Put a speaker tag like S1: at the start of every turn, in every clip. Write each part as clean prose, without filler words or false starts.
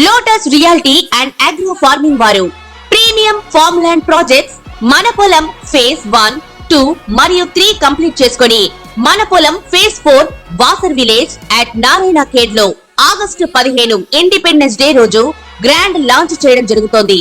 S1: Lotus reality and agro farming వారు premium farm land projects మన పొలం ఫేజ్ 1, 2 మరియు 3 కంప్లీట్ చేసుకొని మన పొలం phase 4 Wasar village at Narayana Khed లో ఆగస్టు 15 ఇండిపెండెన్స్ డే రోజు గ్రాండ్ లాంచ్ చేయడం జరుగుతోంది.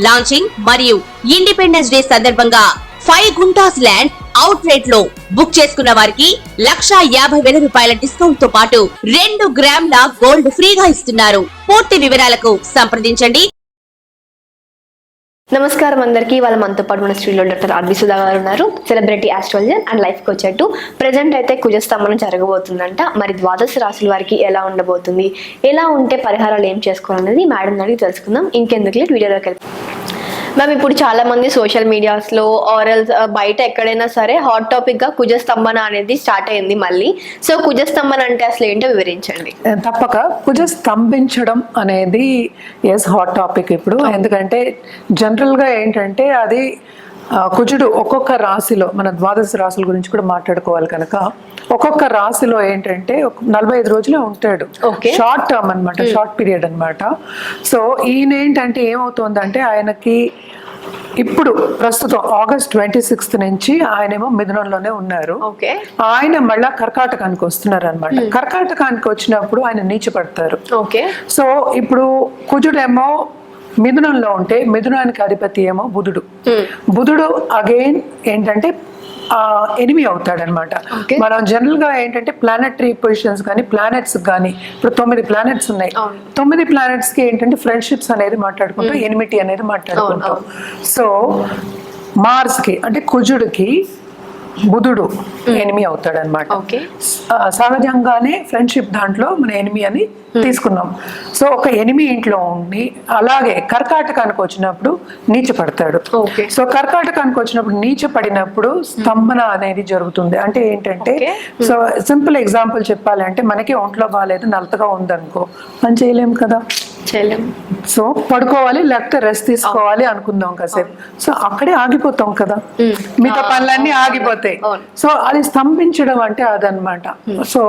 S1: లాంచింగ్ మరియు ఇండిపెండెన్స్ డే సందర్భంగా 5 గుంటాస్ ల్యాండ్ అవుట్ రేట్ లో బుక్ చేసుకున్న వారికి 1,50,000 రూపాయల డిస్కౌంట్ తో పాటు 2 గ్రాముల గోల్డ్ ఫ్రీగా ఇస్తున్నారు. పూర్తి వివరాలకు సంప్రదించండి.
S2: నమస్కారం అందరికీ. వాళ్ళ మనతో పాటు మన స్టూడియోలో డాక్టర్ ఆర్బి సుధా గారు ఉన్నారు. Celebrity astrologer and life coach అటు ప్రెసెంట్ అయితే కుజస్తంభనం జరగబోతుందంట. మరి ద్వాదశ రాశుల వారికి ఎలా ఉండబోతుంది, ఎలా ఉంటే పరిహారాలు ఏం చేసుకోవాలనేది మేడం అడిగి తెలుసుకుందాం. ఇంకెందుకు వీడియోలోకి వెళ్తాం. మ్యామ్, ఇప్పుడు చాలా మంది సోషల్ మీడియాస్లో ఆర్ఎల్స్ బయట ఎక్కడైనా సరే హాట్ టాపిక్ గా కుజస్తంభన అనేది స్టార్ట్ అయింది మళ్ళీ. సో కుజస్తంభన అంటే అసలు ఏంటో వివరించండి.
S3: తప్పక కుజ స్తంభించడం అనేది హాట్ టాపిక్ ఇప్పుడు. ఎందుకంటే జనరల్ గా ఏంటంటే అది కుజుడు ఒక్కొక్క రాశిలో, మన ద్వాదశ రాశుల గురించి కూడా మాట్లాడుకోవాలి కనుక, ఒక్కొక్క రాశిలో ఏంటంటే 45 రోజులే ఉంటాడు. షార్ట్ టర్మ్ అనమాట, షార్ట్ పీరియడ్ అనమాట. సో ఈయన ఏంటంటే ఏమవుతుందంటే ఆయనకి ఇప్పుడు ప్రస్తుతం ఆగస్ట్ 26 నుంచి ఆయనేమో మిథునంలోనే ఉన్నారు. ఆయన మళ్ళా కర్కాటకానికి వస్తున్నారు అనమాట. కర్కాటకానికి వచ్చినప్పుడు ఆయన నీచపడతారు. సో ఇప్పుడు కుజుడేమో మిథునంలో ఉంటే మిథునానికి అధిపతి ఏమో బుధుడు. బుధుడు అగైన్ ఏంటంటే ఎనిమి అవుతాడు అనమాట. మనం జనరల్ గా ఏంటంటే ప్లానెటరీ పొజిషన్స్ కానీ ప్లానెట్స్ కానీ ఇప్పుడు 9 ప్లానెట్స్ ఉన్నాయి. 9 ప్లానెట్స్ కి ఏంటంటే ఫ్రెండ్షిప్స్ అనేది మాట్లాడుకుంటాం, ఎనిమిటీ అనేది మాట్లాడుకుంటాం. సో మార్స్ కి అంటే కుజుడికి బుధుడు ఎనిమి అవుతాడు అనమాట. సహజంగానే ఫ్రెండ్షిప్ దాంట్లో మన ఎనిమి అని తీసుకున్నాం. సో ఒక ఎనిమి ఇంట్లో ఉండి అలాగే కర్కాటకానికి వచ్చినప్పుడు నీచ పడతాడు. సో కర్కాటకానికి వచ్చినప్పుడు నీచ పడినప్పుడు స్తంభన అనేది జరుగుతుంది. అంటే ఏంటంటే, సో సింపుల్ ఎగ్జాంపుల్ చెప్పాలంటే మనకి ఒంట్లో బాగాలేదు, నలతగా ఉందనుకో, మనం చేయలేము కదా, సో పడుకోవాలి లేకపోతే రెస్ట్ తీసుకోవాలి అనుకుందాం కాసేపు. సో అక్కడే ఆగిపోతాం కదా, మిగతా పనులన్నీ ఆగిపోతాయి. సో అది స్తంభించడం అంటే అదనమాట. సో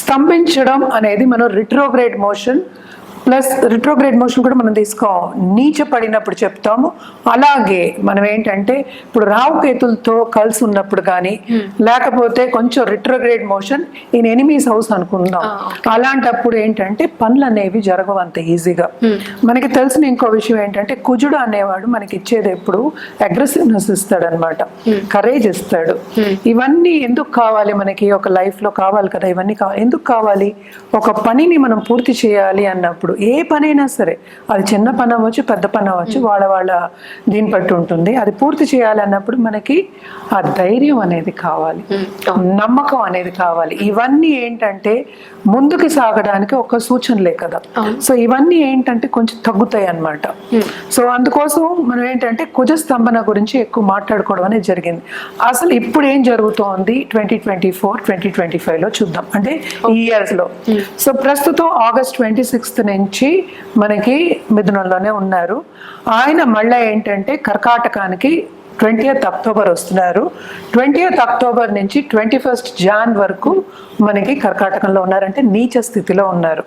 S3: స్తంభించడం అనేది మనం retrograde motion plus retrograde motion కూడా మనం నీచ పడినప్పుడు చెప్తాము. అలాగే మనం ఏంటంటే ఇప్పుడు రావుకేతులతో కలిసి ఉన్నప్పుడు కానీ లేకపోతే కొంచెం retrograde motion in enemies house అనుకుందాం, అలాంటప్పుడు ఏంటంటే పనులు అనేవి జరగవు అంత ఈజీగా. మనకి తెలిసిన ఇంకో విషయం ఏంటంటే కుజుడు అనేవాడు మనకి ఇచ్చేది ఎప్పుడు అగ్రెసివ్నెస్ ఇస్తాడు అనమాట, కరేజ్ ఇస్తాడు. ఇవన్నీ ఎందుకు కావాలి మనకి, ఒక లైఫ్ లో కావాలి కదా ఇవన్నీ. ఎందుకు కావాలి, ఒక పనిని మనం పూర్తి చేయాలి అన్నప్పుడు ఏ పనైనా సరే, అది చిన్న పని అవ్వచ్చు పెద్ద పని అవ్వచ్చు, వాళ్ళ దీన్ని బట్టి ఉంటుంది. అది పూర్తి చేయాలి అన్నప్పుడు మనకి ఆ ధైర్యం అనేది కావాలి, నమ్మకం అనేది కావాలి. ఇవన్నీ ఏంటంటే ముందుకు సాగడానికి ఒక సూచనలే కదా. సో ఇవన్నీ ఏంటంటే కొంచెం తగ్గుతాయి అన్నమాట. సో అందుకోసం మనం ఏంటంటే కుజస్తంభన గురించి ఎక్కువ మాట్లాడుకోవడం అనేది జరిగింది. అసలు ఇప్పుడు ఏం జరుగుతోంది 2024, 2025 లో చూద్దాం, అంటే ఈ ఇయర్స్ లో. సో ప్రస్తుతం ఆగస్ట్ 26 నుంచి మనకి మిథునంలోనే ఉన్నారు. ఆయన మళ్ళీ ఏంటంటే కర్కాటకానికి 20th అక్టోబర్ వస్తున్నారు. 20th అక్టోబర్ నుంచి 21st జాన్ వరకు మనకి కర్కాటకంలో ఉన్నారంటే నీచ స్థితిలో ఉన్నారు.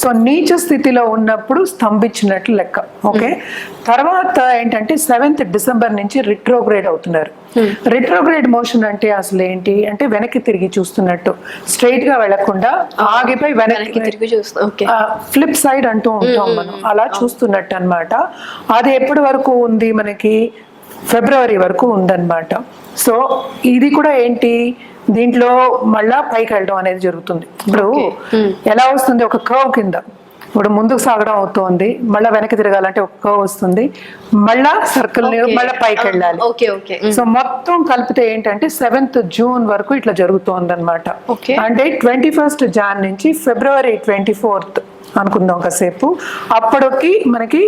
S3: సో నీచ స్థితిలో ఉన్నప్పుడు స్తంభించినట్లు లెక్క. తర్వాత ఏంటంటే 7th డిసెంబర్ నుంచి రిట్రోగ్రేడ్ అవుతున్నారు. రిట్రోగ్రేడ్ మోషన్ అంటే అసలు ఏంటి అంటే వెనక్కి తిరిగి చూస్తున్నట్టు, స్ట్రైట్ గా వెళ్లకుండా ఆగిపోయి వెనక్కి తిరిగి ఫ్లిప్ సైడ్ అంటూ ఉంటాం మనం, అలా చూస్తున్నట్టు అన్నమాట. అది ఎప్పటి వరకు ఉంది మనకి, ఫిబ్రవరి వరకు ఉందన్నమాట. సో ఇది కూడా ఏంటి, దీంట్లో మళ్ళా పైకి వెళ్ళడం అనేది జరుగుతుంది. ఇప్పుడు ఎలా వస్తుంది, ఒక కర్వ్ కింద ఇప్పుడు ముందుకు సాగడం అవుతుంది, మళ్ళీ వెనక్కి తిరగాలంటే ఒక కర్వ్ వస్తుంది, మళ్ళా సర్కిల్ మళ్ళీ పైకి వెళ్ళాలి. సో మొత్తం కలిపితే ఏంటంటే 7th జూన్ వరకు ఇట్లా జరుగుతోంది అనమాట. అంటే 21st జాన్ నుంచి ఫిబ్రవరి 24th అనుకుందాం కాసేపు. అప్పటికి మనకి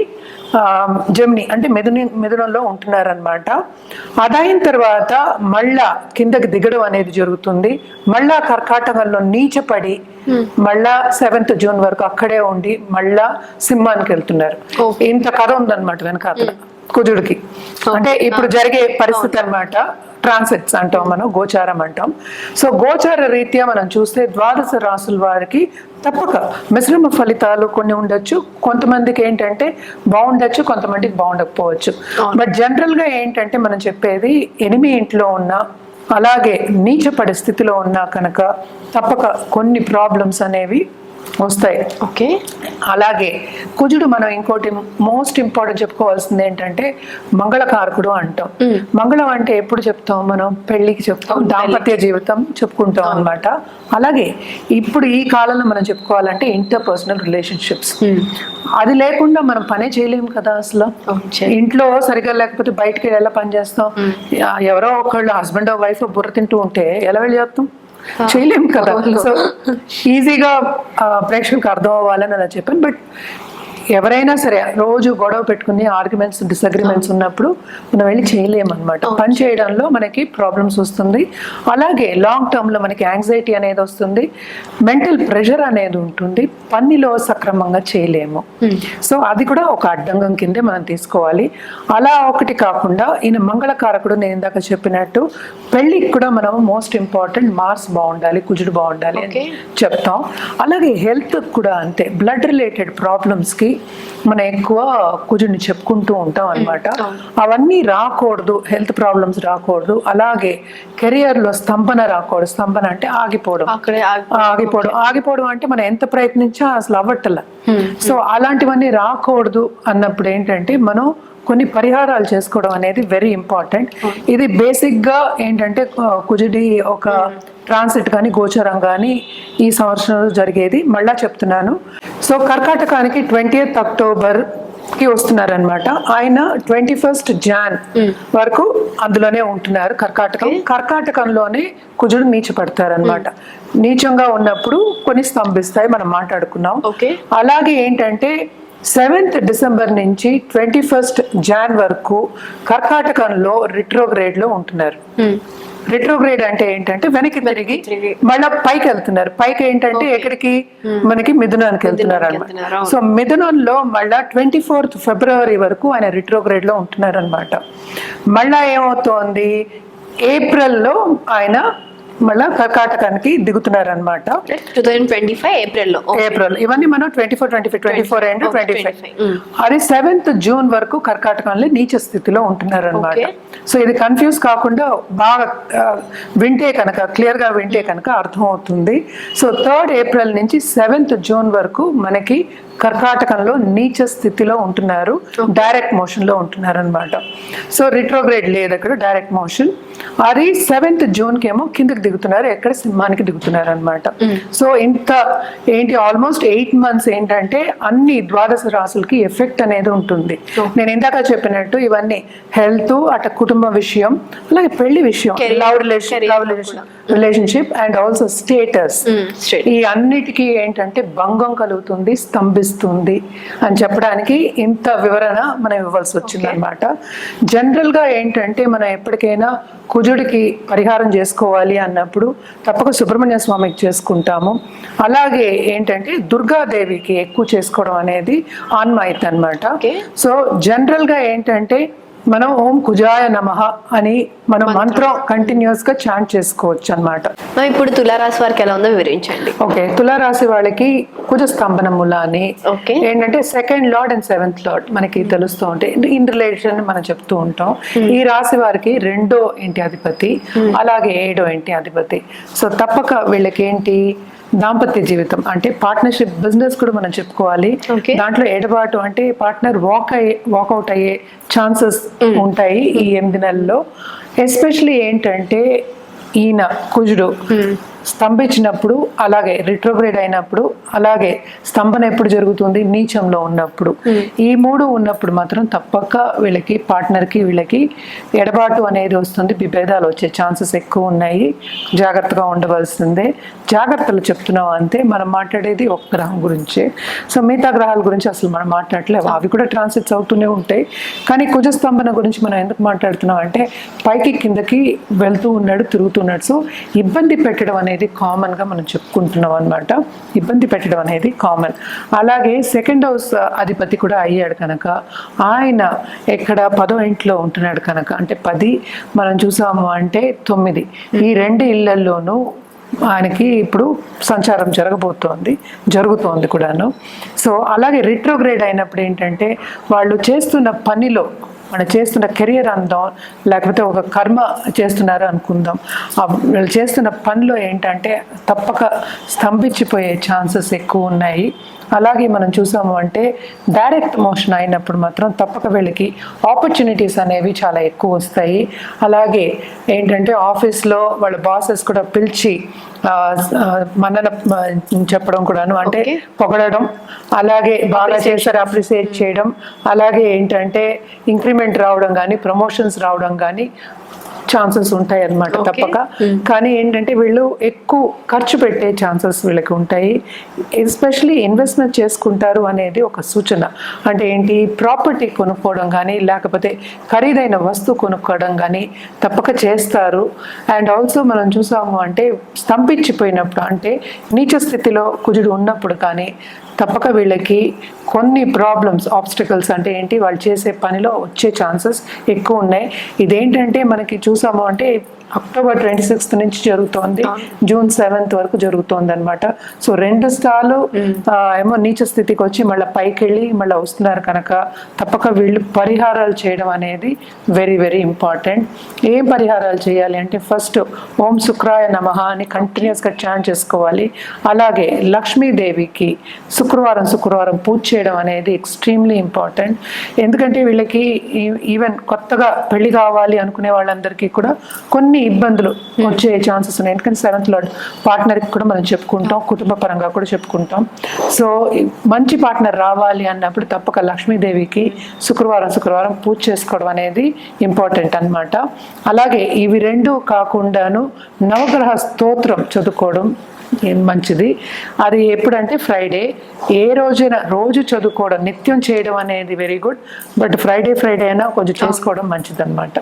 S3: జెమిని అంటే మిథునంలో ఉంటున్నారనమాట. అదైన తర్వాత మళ్ళా కిందకి దిగడం అనేది జరుగుతుంది. మళ్ళా కర్కాటకంలో నీచపడి మళ్ళా 7th జూన్ వరకు అక్కడే ఉండి మళ్ళా సింహానికి వెళ్తున్నారు. ఇంత కథ ఉందన్నమాట వెనక కుజుడికి. అంటే ఇప్పుడు జరిగే పరిస్థితి అన్నమాట. ట్రాన్సిట్స్ అంటాం, మనం గోచారం అంటాం. సో గోచార రీత్యా మనం చూస్తే ద్వాదశ రాసుల వారికి తప్పక మిశ్రమ ఫలితాలు కొన్ని ఉండొచ్చు. కొంతమందికి ఏంటంటే బాగుండొచ్చు, కొంతమందికి బాగుండకపోవచ్చు. బట్ జనరల్ గా ఏంటంటే మనం చెప్పేది 8 ఇంట్లో ఉన్న అలాగే నీచ పరిస్థితిలో ఉన్నా కనుక తప్పక కొన్ని ప్రాబ్లమ్స్ అనేవి వస్తాయి.
S2: ఓకే,
S3: అలాగే కుజుడు మనం ఇంకోటి మోస్ట్ ఇంపార్టెంట్ చెప్పుకోవాల్సింది ఏంటంటే మంగళకారకుడు అంటాం. మంగళం అంటే ఎప్పుడు చెప్తాం మనం? పెళ్లికి చెప్తాం, దాంపత్య జీవితం చెప్పుకుంటాం అన్నమాట. అలాగే ఇప్పుడు ఈ కాలంలో మనం చెప్పుకోవాలంటే ఇంటర్ పర్సనల్ రిలేషన్షిప్స్. అది లేకుండా మనం పనే చేయలేము కదా అసలు. ఇంట్లో సరిగ్గా లేకపోతే బయటకి ఎలా పని చేస్తాం? ఎవరో ఒకళ్ళు హస్బెండ్ వైఫ్ బుర్ర తింటూ ఉంటే ఎలా వెళ్ళి చేస్తాం? చేయలేము కదా. సో ఈజీగా ప్రేక్షకులకు అర్థం అవ్వాలని అలా చెప్పాను. బట్ ఎవరైనా సరే రోజు గొడవ పెట్టుకుని ఆర్గ్యుమెంట్స్, డిసగ్రిమెంట్స్ ఉన్నప్పుడు మనం వెళ్ళి చేయలేము అనమాట. పని చేయడంలో మనకి ప్రాబ్లమ్స్ వస్తుంది. అలాగే లాంగ్ టర్మ్ లో మనకి యాంగ్జైటీ అనేది వస్తుంది, మెంటల్ ప్రెషర్ అనేది ఉంటుంది, పనిలో సక్రమంగా చేయలేము. సో అది కూడా ఒక అడ్డంగం కిందే మనం తీసుకోవాలి. అలా ఒకటి కాకుండా ఈయన మంగళకారకుడు నేను ఇందాక చెప్పినట్టు పెళ్లికి కూడా మనం మోస్ట్ ఇంపార్టెంట్ మార్స్ బాగుండాలి, కుజుడు బాగుండాలి అని చెప్తాం. అలాగే హెల్త్ కూడా అంతే. బ్లడ్ రిలేటెడ్ ప్రాబ్లమ్స్ కి మనం ఎక్కువ కుజుడిని చెప్పుకుంటూ ఉంటాం అన్నమాట. అవన్నీ రాకూడదు, హెల్త్ ప్రాబ్లమ్స్ రాకూడదు. అలాగే కెరియర్ లో స్తంభన రాకూడదు. స్తంభన అంటే ఆగిపోవడం. ఆగిపోవడం అంటే మనం ఎంత ప్రయత్నించా అసలు అవ్వట్ల. సో అలాంటివన్నీ రాకూడదు అన్నప్పుడు ఏంటంటే మనం కొన్ని పరిహారాలు చేసుకోవడం అనేది వెరీ ఇంపార్టెంట్. ఇది బేసిక్ గా ఏంటంటే కుజుడి ఒక ట్రాన్సిట్ కానీ గోచరం కానీ ఈ సంవత్సరంలో జరిగేది. మళ్ళా చెప్తున్నాను. సో కర్కాటకానికి 20th అక్టోబర్ కి వస్తున్నారనమాట. ఆయన 21st జాన్ వరకు అందులోనే ఉంటున్నారు కర్కాటకం. కర్కాటకంలోనే కుజుడు నీచపడతారనమాట. నీచంగా ఉన్నప్పుడు కొన్ని స్తంభిస్తాయి, మనం మాట్లాడుకున్నాం. అలాగే ఏంటంటే 7th డిసెంబర్ నుంచి 21st జాన్ వరకు కర్కాటకంలో రిట్రోగ్రేడ్ లో ఉంటున్నారు. రిట్రోగ్రేడ్ అంటే ఏంటంటే వెనక్కి తిరిగి మళ్ళీ పైకి వెళ్తున్నారు. పైకి ఏంటంటే ఎక్కడికి? మనకి మిథునానికి వెళ్తున్నారు అనమాట. సో మిథునంలో మళ్ళా 24th ఫిబ్రవరి వరకు ఆయన రిట్రోగ్రేడ్ లో ఉంటున్నారు అనమాట. మళ్ళా ఏమవుతోంది? ఏప్రిల్లో ఆయన మళ్ళా కర్కాటకానికి దిగుతున్నారు అనమాట.
S2: 2025 ఏప్రిల్.
S3: ఇవన్నీ మనం 24 అండ్ 25 అది 7th జూన్ వరకు కర్కాటకంలో నీచ స్థితిలో ఉంటున్నారు అనమాట. సో ఇది కన్ఫ్యూజ్ కాకుండా బాగా వింటే కనుక, క్లియర్ గా వింటే కనుక అర్థం అవుతుంది. సో 3rd ఏప్రిల్ నుంచి 7th జూన్ వరకు మనకి కర్కాటకంలో నీచ స్థితిలో ఉంటున్నారు, డైరెక్ట్ మోషన్ లో ఉంటున్నారు అనమాట. సో రిట్రోగ్రేడ్ లేదు అక్కడ, డైరెక్ట్ మోషన్. అది 7th జూన్ కేమో కిందకి దిగుతున్నారు, ఎక్కడ? సింహానికి దిగుతున్నారు అనమాట. సో ఇంత ఏంటి ఆల్మోస్ట్ 8 months ఏంటంటే అన్ని ద్వాదశ రాసులకి ఎఫెక్ట్ అనేది ఉంటుంది. నేను ఇందాక చెప్పినట్టు ఇవన్నీ హెల్త్, అట కుటుంబ విషయం, అలాగే పెళ్లి విషయం, love relationship and also status, ఈ అన్నిటికీ ఏంటంటే భంగం కలుగుతుంది, స్తంభిస్తుంది అని చెప్పడానికి ఇంత వివరణ మనం ఇవ్వాల్సి వచ్చింది అనమాట. జనరల్ గా ఏంటంటే మనం ఎప్పటికైనా కుజుడికి పరిహారం చేసుకోవాలి అన్నప్పుడు తప్పక సుబ్రహ్మణ్య స్వామికి చేసుకుంటాము. అలాగే ఏంటంటే దుర్గాదేవికి ఎక్కువ చేసుకోవడం అనేది ఆన్మాయిత్ అన్నమాట. సో జనరల్ గా ఏంటంటే మనం ఓం కుజాయ నమః అని మనం మంత్రం కంటిన్యూస్ గా చాంట్ చేసుకోవచ్చు అన్నమాట.
S2: ఇప్పుడు తులారాశి వారికి ఎలా ఉందో వివరించండి.
S3: ఓకే, తులారాశి వాళ్ళకి కుజ స్తంభనముల అని ఏంటంటే 2nd lord and 7th lord మనకి తెలుస్తూ ఉంటాయి. ఇన్ రిలేషన్ మనం చెప్తూ ఉంటాం. ఈ రాశి వారికి 2వ ఇంటి అధిపతి, అలాగే 7వ ఇంటి అధిపతి. సో తప్పక వీళ్ళకి ఏంటి దాంపత్య జీవితం అంటే పార్ట్నర్షిప్, బిజినెస్ కూడా మనం చెప్పుకోవాలి. దాంట్లో ఎడబాటు అంటే పార్ట్నర్ వాకౌట్ అయ్యే ఛాన్సెస్ ఉంటాయి ఈ 8 నెలల్లో. ఎస్పెషలీ ఏంటంటే ఈయన కుజుడు స్తంభించినప్పుడు, అలాగే రిట్రోగ్రేడ్ అయినప్పుడు, అలాగే స్తంభన ఎప్పుడు జరుగుతుంది? నీచంలో ఉన్నప్పుడు. ఈ 3 ఉన్నప్పుడు మాత్రం తప్పక వీళ్ళకి పార్ట్నర్కి వీళ్ళకి ఎడబాటు అనేది వస్తుంది, విభేదాలు వచ్చే ఛాన్సెస్ ఎక్కువ ఉన్నాయి. జాగ్రత్తగా ఉండవలసిందే. జాగ్రత్తలు చెప్తున్నాం అంతే. మనం మాట్లాడేది ఒక గ్రహం గురించే. సో మిగతా గ్రహాల గురించి అసలు మనం మాట్లాడలేము, అవి కూడా ట్రాన్సిట్స్ అవుతూనే ఉంటాయి. కానీ కుజ స్తంభన గురించి మనం ఎందుకు మాట్లాడుతున్నాం అంటే పైకి కిందకి వెళ్తూ ఉన్నాడు, తిరుగుతున్నాడు. సో ఇబ్బంది పెట్టడం అనేది అనేది కామన్గా మనం చెప్పుకుంటున్నాం అనమాట. ఇబ్బంది పెట్టడం అనేది కామన్. అలాగే సెకండ్ హౌస్ అధిపతి కూడా అయ్యాడు కనుక ఆయన ఎక్కడ 10వ ఇంట్లో ఉంటున్నాడు కనుక, అంటే 10 మనం చూసాము అంటే 9, ఈ 2 ఇళ్లల్లోనూ ఆయనకి ఇప్పుడు సంచారం జరుగుతోంది కూడాను. సో అలాగే రిట్రోగ్రేడ్ అయినప్పుడు ఏంటంటే వాళ్ళు చేస్తున్న పనిలో, మనం చేస్తున్న కెరియర్ అందాం, లేకపోతే ఒక కర్మ చేస్తున్నారు అనుకుందాం, వాళ్ళు చేస్తున్న పనిలో ఏంటంటే తప్పక స్తంభించిపోయే ఛాన్సెస్ ఎక్కువ ఉన్నాయి. అలాగే మనం చూసాము అంటే డైరెక్ట్ మోషన్ అయినప్పుడు మాత్రం తప్పక వీళ్ళకి ఆపర్చునిటీస్ అనేవి చాలా ఎక్కువ వస్తాయి. అలాగే ఏంటంటే ఆఫీస్లో వాళ్ళ బాసెస్ కూడా పిలిచి మనన చెప్పడం కూడాను, అంటే పొగడడం, అలాగే బాగా చేశారు అప్రిసియేట్ చేయడం, అలాగే ఏంటంటే ఇంక్రిమెంట్ రావడం కానీ ప్రమోషన్స్ రావడం కానీ ఛాన్సెస్ ఉంటాయి అన్నమాట తప్పక. కానీ ఏంటంటే వీళ్ళు ఎక్కువ ఖర్చు పెట్టే ఛాన్సెస్ వీళ్ళకి ఉంటాయి. ఎస్పెషలీ ఇన్వెస్ట్మెంట్ చేసుకుంటారు అనేది ఒక సూచన. అంటే ఏంటి, ప్రాపర్టీ కొనుక్కోవడం కానీ లేకపోతే ఖరీదైన వస్తువు కొనుక్కోవడం కానీ తప్పక చేస్తారు. అండ్ ఆల్సో మనం చూసాము అంటే స్తంభించిపోయినప్పుడు, అంటే నీచ స్థితిలో కుజుడు ఉన్నప్పుడు కానీ తప్పక వీళ్ళకి కొన్ని ప్రాబ్లమ్స్, ఆబ్స్టికల్స్ అంటే ఏంటి, వాళ్ళు చేసే పనిలో వచ్చే ఛాన్సెస్ ఎక్కువ ఉన్నాయి. ఇదేంటంటే మనకి చూసాము అంటే అక్టోబర్ 26 నుంచి జరుగుతోంది, జూన్ 7 వరకు జరుగుతోంది అనమాట. సో 2 సార్లు ఏమో నీచ స్థితికి వచ్చి మళ్ళీ పైకి వెళ్ళి మళ్ళీ వస్తున్నారు కనుక తప్పక వీళ్ళు పరిహారాలు చేయడం అనేది వెరీ వెరీ ఇంపార్టెంట్. ఏం పరిహారాలు చేయాలి అంటే ఫస్ట్ ఓం శుక్రాయ నమః అని కంటిన్యూస్గా చాంట్ చేసుకోవాలి. అలాగే లక్ష్మీదేవికి శుక్రవారం పూజ చేయడం అనేది ఎక్స్ట్రీమ్లీ ఇంపార్టెంట్. ఎందుకంటే వీళ్ళకి ఈవెన్ కొత్తగా పెళ్లి కావాలి అనుకునే వాళ్ళందరికీ కూడా కొన్ని ఇబ్బందులు వచ్చే ఛాన్సెస్ ఉన్నాయి. ఎందుకంటే 7th లార్డ్ పార్ట్నర్కి కూడా మనం చెప్పుకుంటాం, కుటుంబ పరంగా కూడా చెప్పుకుంటాం. సో మంచి పార్ట్నర్ రావాలి అన్నప్పుడు తప్పక లక్ష్మీదేవికి శుక్రవారం పూజ చేసుకోవడం అనేది ఇంపార్టెంట్ అన్నమాట. అలాగే ఇవి 2 కాకుండాను నవగ్రహ స్తోత్రం చదువుకోవడం మంచిది. అది ఎప్పుడంటే ఫ్రైడే, ఏ రోజు చదువుకోవడం, నిత్యం చేయడం అనేది వెరీ గుడ్. బట్ ఫ్రైడే అయినా కొంచెం చేసుకోవడం మంచిది అనమాట.